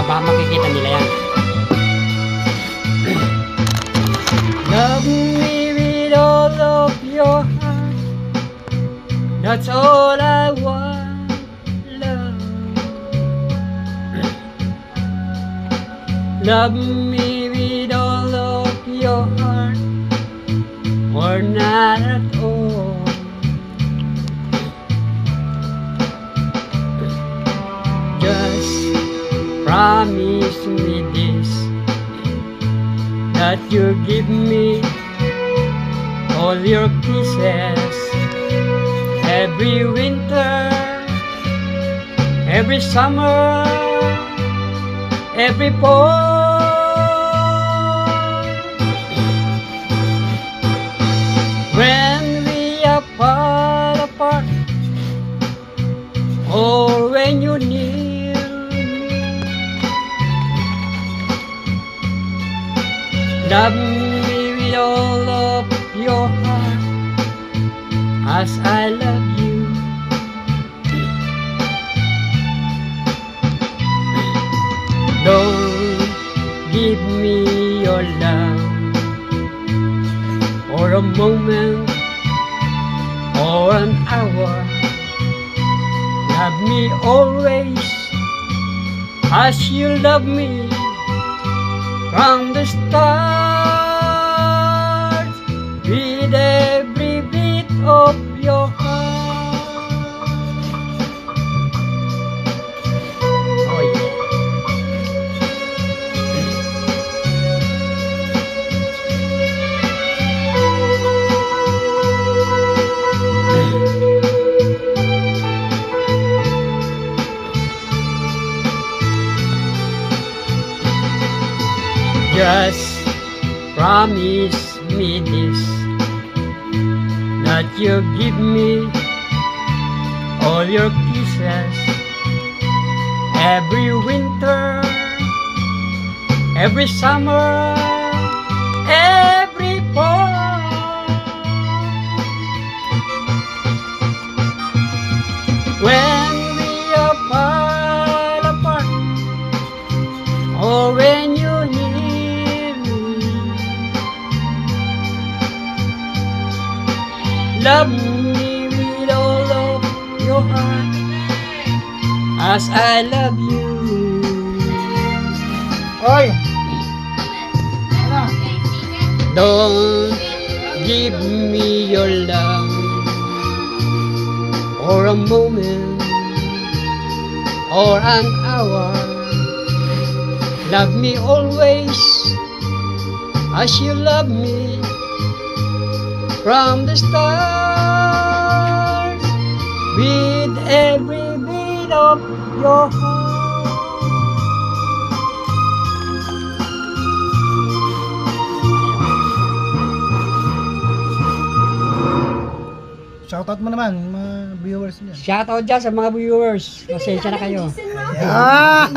Baka makikita nila yan. Love me with all of your heart. That's all I want, love. Love me with all of your heart, or not at all. Just promise me this, that you give me all your kisses every winter, every summer, every fall. When we are far apart, or when you near me, love me with all of your heart, as I love you. Don't give me your love for a moment or an hour. Love me always as you love me from the start, with every beat of your heart. Oh yeah. Just promise me this, that you give me all your kisses every winter, every summer, every fall. When we are far apart, or when you near me, love me with all of your heart, as I love you. Oy! Don't give me your love for a moment or an hour. Love me always as you love me from the start, with every beat of your heart. Shoutout mo naman, mga viewers niya. Shoutout dyan sa mga viewers. Pasensya na kayo. Ah!